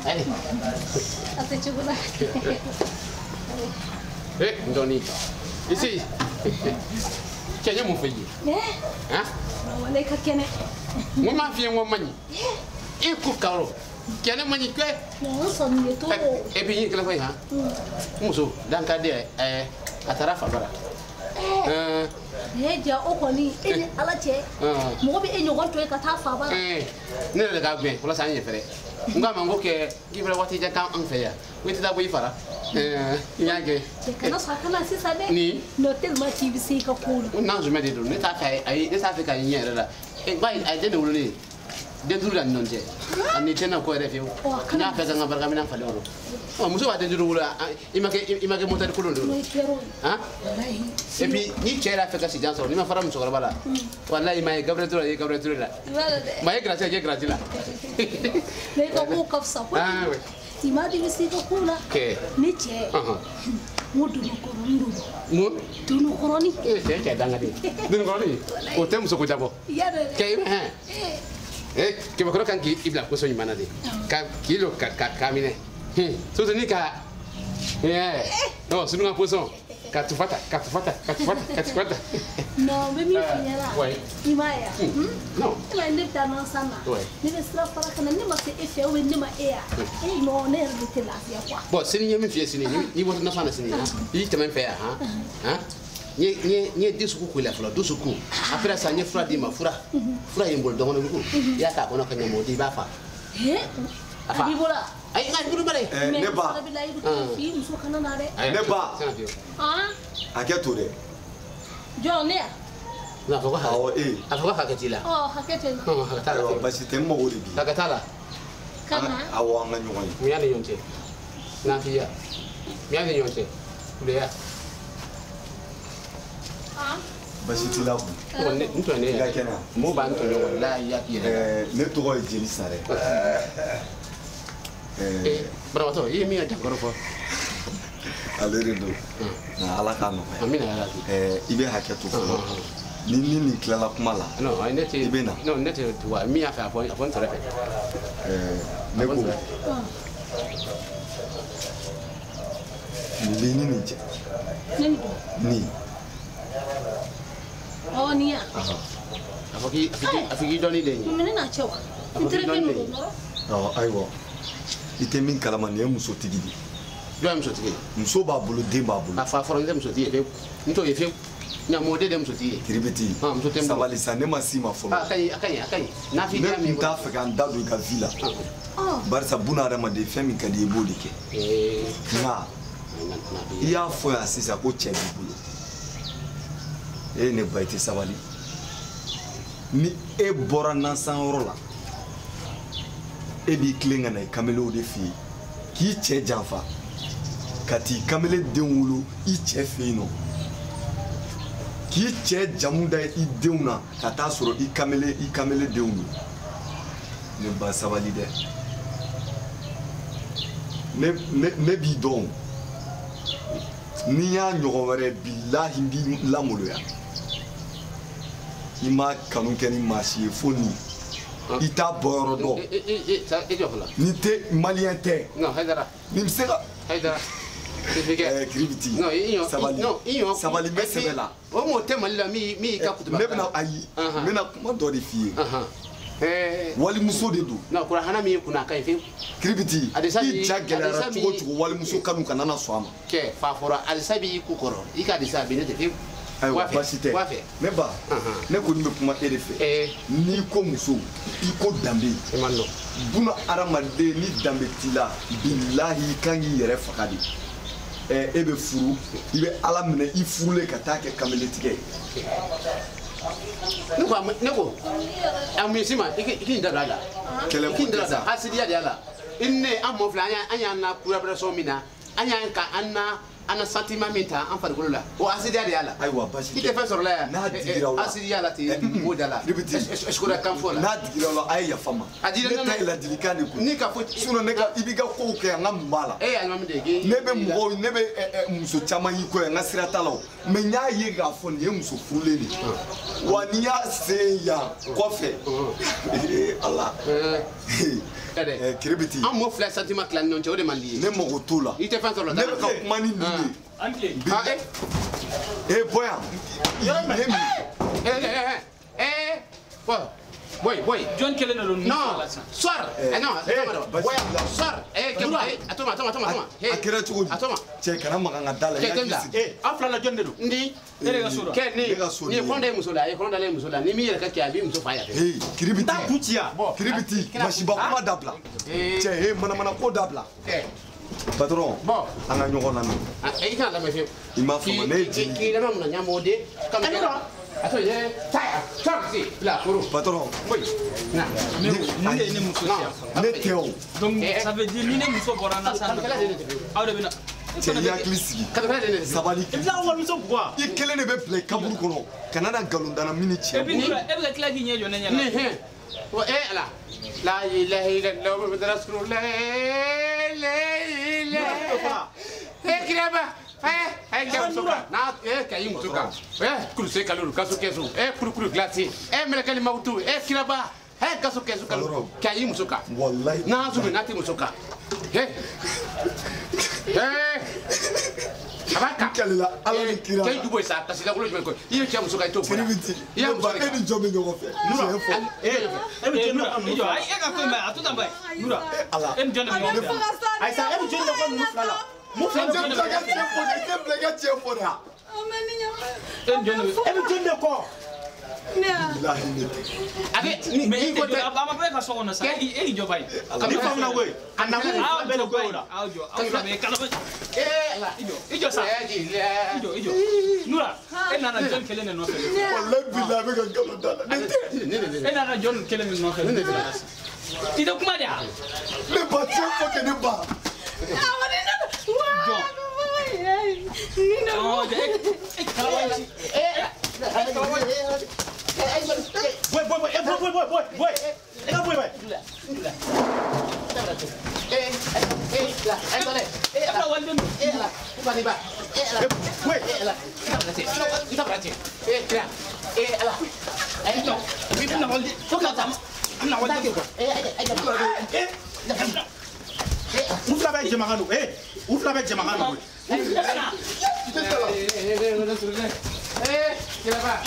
Allez. Ndoni. Ici. Tiens, mon fille. Hein? On est quelqu'un. Moi, ma fille, moi, mani. Et Koukaro. Qui a mani quoi? Non, ça me tout. Et puis, il y a quoi, hein? Mousso, dans le cas de Atara Fabara. Dia okoni eni alache mo bi enyo gonto e kata fa ba ne le ga gbe wala san ye fere nga mango ke gibra wati ja kan an feya witi da boy fara nyage kana sa kana si sabe ni no tellement tbc ka cool na je me de do ne ta kai ai ne ta fe kai nyere da e bai ai de wulu ni de duru da non je ani tena ko refi na fe ga barga mina fale oro o muso wa de duru wulu imake mota de kulo do ha et puis ni c'era fe ga si janso ni ma fara muso ga bala wallahi mai gabre duru la mai grazie la ne ko ko kafsa ko ah oui ti ma di si ko kula ke ni che mudu ko ndu mu tunu koroni ke danga de dun koroni o tem so ko jabo ke ke bakoro kan ki ibla ko so ni manade ka kilo ka mine so ni ka no sunu nga poso ka tufata no me mi fiera imaya no la ndeta no sana ni be sra fara kana ni ma se efe o ni ma ea no ne rbite la fia kwa bo sini mi fie sini ni bo na sana sini yi temen fe ha ni disuku ko la fala disuku après ça ni fra di ma fura yembol do ngono ko ya ka kono kanya modi ba fa abi bola ay ngai buru bare ne ba fi muso kana na re ne ba aketore jo ne na ko ha o afuka haketila haketela haketala basi temmo wori bi haketala kana awo anga nyonyi mi yana yonte na fiya mi yana yonte kuleya basi tilabu ne nto ne ya kena mo ba nto ne wallahi ya kire ne to e jeli sare bravo yi mi ata gorofo alere do na ala kanu amina ya ibe haketu ni klala kuma la no ai nete ibena no nete tuwa mi afa afon tore ne ko ni je ni oh nia afiki doni de ni mena chewa intervenu no aiwo ite min kalama ne muso tigidi do muso tigidi muso ba bulu de ba bulu afa foro de muso tigidi nto yefe nya mo de muso tigidi kiribiti muso tembo sabali sa ne masima folo akai na fi ga mi ta fa kan dadu ga villa barsa buna rama de femi ka de bodi ke na iya fo ya sisa ko chebi bulu ne baiti sabali ni e bora nan san rola e bi klenga na kamelo de fi ki che janfa kati kamele de wulu i che fino ki che jamuda i deuna kata soro i kamele de wulu ne ba sabali de ne bi don ni ya nyogo were billahi bi lamulu ya ima kanu keni masi foni ita boyoro do ni te malien te no haidara ni msega haidara kiribiti no iyo sabali mesebela o mo te malila mi ka kutuba ne bena ayi mena kuma do de fie wali muso de do no kura hana mi kuna kai fi kiribiti i jagela chugo wali muso kanu kanana swama ke fa fora alisabi ku koro ika disabi ne te fi ayiwa basi tɛ ne ba ne ko ni bɛ kuma e de fɛ n'i ko muso i ko danbe buna adamaden ni danbe t'i la bilahi i kan k'i yɛrɛ faga de e bɛ furu i bɛ ala minɛ i furulen ka taa kɛ kamaletigɛ ye ne ko a mun si ma i k'i da don a la kɛlɛ ko tɛ sa hasidiya de y'a la i ni ne an mɔ filɛ an y'an na kurabarasɔn min na an y'an ka an na ana sentiment min ta an farikolo la o asidiya de y'a la ayiwa basi i tɛ fɛn sɔrɔ la yan n'a digira o la asidiya la ten mo da la esukura kan fɔ la n'a digira o la a ye yafa ma ne ta ye ladilikan de kun ni ka fɔ sinon ne ka i b'i ka kow kɛ an ka mun b'a la e y'a ɲɔgɔn min de ye ne bɛ mɔgɔw ne bɛ muso caman y'i kɔ yan n ka sira t'a la o mais n y'a ye k'a fɔ nin ye muso furulen de ye wa n'i y'a se yan kɔfɛ ala Voilà. Kiribiti. Un mot flèche sentiment que la non tu demandé. Ne mo to la. Il te fait sur le. Ne ka kuma ni ni. Eh boya. Boy. John Kellen non. Sarre. Non, Sarre. Attends. Akira tu attends. Che kana maganga dala ya. Afla la John Dedo. Ndi. Erega sura. Ni konde musola, musola. Ni mi yere ka kiabi muso faya. Kiribiti. Ta kutia. Kiribiti. Mashiba kuma dabla. Che mana ko dabla. Patron. Bon. Anga nyoko nanu. Eh ika la mefe. Ima fama ne ji. Ki na muna nyamode. Kam ka. Attends, Sarre, là, pour patron. Oui. Ne Théo. Donc ça veut dire ni ne muso bora na sa. Awde bina. C'est ya klisi. Sabali. Ibla wa muso quoi? I kele ne be play kaburu kono. Kanana galundana minute. Et puis e be kla gi nyejo na nyala. Ni he. O là. La ilaha illallah Muhammad rasulullah. Eh kiraba. Na kayi mutuka kuruse kalulu kasu kesu kuru glasi melekali mautu kiraba kasu kesu kalulu kayi musuka wallahi na zumi nati musuka abaka kalila ala ni kira kay duboy sa kasi la kulo ko iyo cha musuka ito fora ya musuka ni jobe nyoko fe nura nura ay ega ko ma atuta bay nura ala en jonne mo ay sa en jonne ko nura la Musa jam jaga tiempo, este plega tiempo da. Every John ko. Ade mais ko aba ba ka so ona sa e jo bay. Ni fa na we. Ana ko a be ko ora. Audio, audio be kala. La ijo sa. Ijo. Nura, na John Kellen no fe. Wallahi billahi be kan kala dala. Na John Kellen no fe. Ti do kuma dia. Ne ba tiempo que ne ba. Ouvre avec Jamagano, ouvre avec Jamagano. Là-bas.